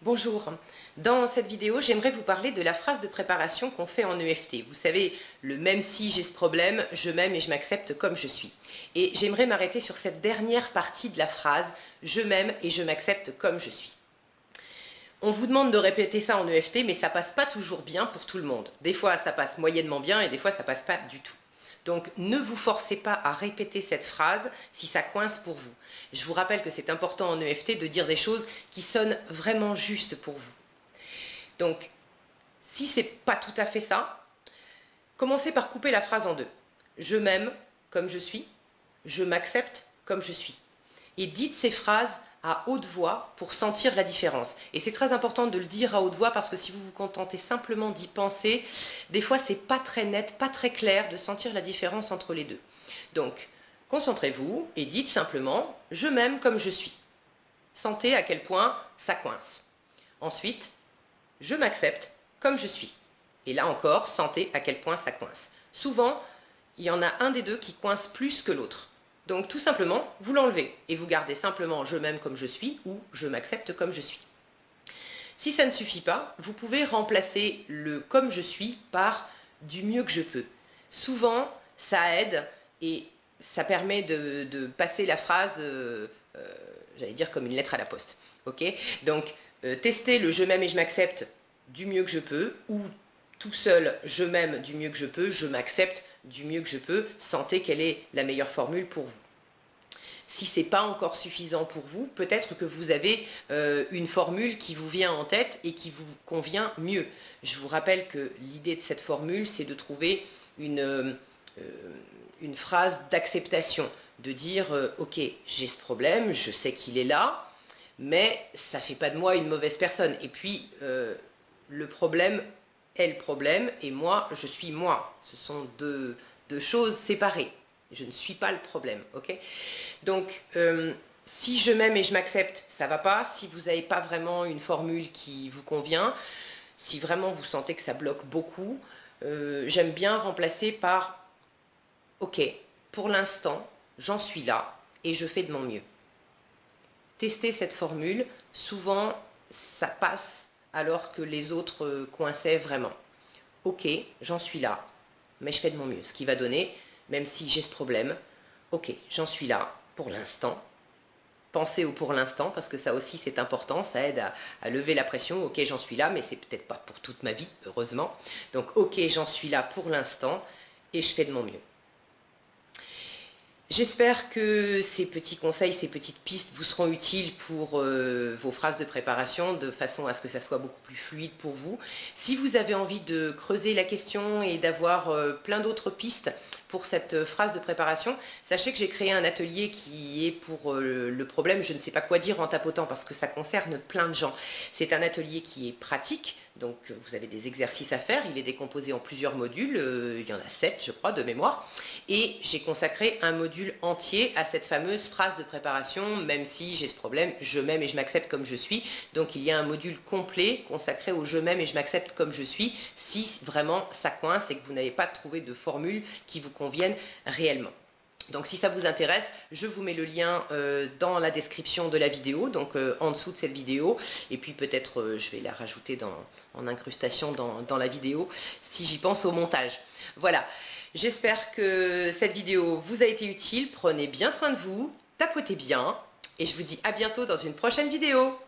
Bonjour, dans cette vidéo j'aimerais vous parler de la phrase de préparation qu'on fait en EFT. Vous savez, le même si j'ai ce problème, je m'aime et je m'accepte comme je suis. Et j'aimerais m'arrêter sur cette dernière partie de la phrase, je m'aime et je m'accepte comme je suis. On vous demande de répéter ça en EFT, mais ça passe pas toujours bien pour tout le monde. Des fois ça passe moyennement bien et des fois ça passe pas du tout. Donc ne vous forcez pas à répéter cette phrase si ça coince pour vous. Je vous rappelle que c'est important en EFT de dire des choses qui sonnent vraiment justes pour vous. Donc si c'est pas tout à fait ça, commencez par couper la phrase en deux. Je m'aime comme je suis, je m'accepte comme je suis. Et dites ces phrases à haute voix pour sentir la différence. Et c'est très important de le dire à haute voix parce que si vous vous contentez simplement d'y penser, des fois c'est pas très net, pas très clair de sentir la différence entre les deux. Donc, concentrez-vous et dites simplement « je m'aime comme je suis ». Sentez à quel point ça coince. Ensuite, « je m'accepte comme je suis ». Et là encore, sentez à quel point ça coince. Souvent, il y en a un des deux qui coince plus que l'autre. Donc tout simplement, vous l'enlevez et vous gardez simplement « je m'aime comme je suis » ou « je m'accepte comme je suis ». Si ça ne suffit pas, vous pouvez remplacer le « comme je suis » par « du mieux que je peux ». Souvent, ça aide et ça permet de passer la phrase, j'allais dire comme une lettre à la poste. Okay, donc, testez le « je m'aime et je m'accepte du mieux que je peux » ou tout seul « je m'aime du mieux que je peux, je m'accepte du mieux que je peux », sentez quelle est la meilleure formule pour vous. Si ce n'est pas encore suffisant pour vous, peut-être que vous avez une formule qui vous vient en tête et qui vous convient mieux. Je vous rappelle que l'idée de cette formule, c'est de trouver une phrase d'acceptation, de dire « Ok, j'ai ce problème, je sais qu'il est là, mais ça ne fait pas de moi une mauvaise personne. Et puis, le problème est le problème et moi, je suis moi. Ce sont deux choses séparées. Je ne suis pas le problème, ok? Donc, si je m'aime et je m'accepte, ça ne va pas. Si vous n'avez pas vraiment une formule qui vous convient, si vraiment vous sentez que ça bloque beaucoup, j'aime bien remplacer par « Ok, pour l'instant, j'en suis là et je fais de mon mieux ». Testez cette formule. Souvent, ça passe alors que les autres coinçaient vraiment. « Ok, j'en suis là, mais je fais de mon mieux ». Ce qui va donner... Même si j'ai ce problème, ok, j'en suis là pour l'instant. Pensez au pour l'instant, parce que ça aussi c'est important, ça aide à lever la pression. Ok, j'en suis là, mais c'est peut-être pas pour toute ma vie, heureusement. Donc ok, j'en suis là pour l'instant et je fais de mon mieux. J'espère que ces petits conseils, ces petites pistes vous seront utiles pour vos phrases de préparation, de façon à ce que ça soit beaucoup plus fluide pour vous. Si vous avez envie de creuser la question et d'avoir plein d'autres pistes pour cette phrase de préparation, sachez que j'ai créé un atelier qui est pour le problème « je ne sais pas quoi dire en tapotant » parce que ça concerne plein de gens. C'est un atelier qui est pratique, donc vous avez des exercices à faire, il est décomposé en plusieurs modules, il y en a 7 je crois de mémoire, et j'ai consacré un module entier à cette fameuse phrase de préparation, même si j'ai ce problème, je m'aime et je m'accepte comme je suis. Donc il y a un module complet consacré au je m'aime et je m'accepte comme je suis, si vraiment ça coince et que vous n'avez pas trouvé de formule qui vous convienne réellement. Donc si ça vous intéresse, je vous mets le lien dans la description de la vidéo, donc en dessous de cette vidéo, et puis peut-être je vais la rajouter en incrustation dans la vidéo, si j'y pense au montage. Voilà, j'espère que cette vidéo vous a été utile, prenez bien soin de vous, tapotez bien, et je vous dis à bientôt dans une prochaine vidéo.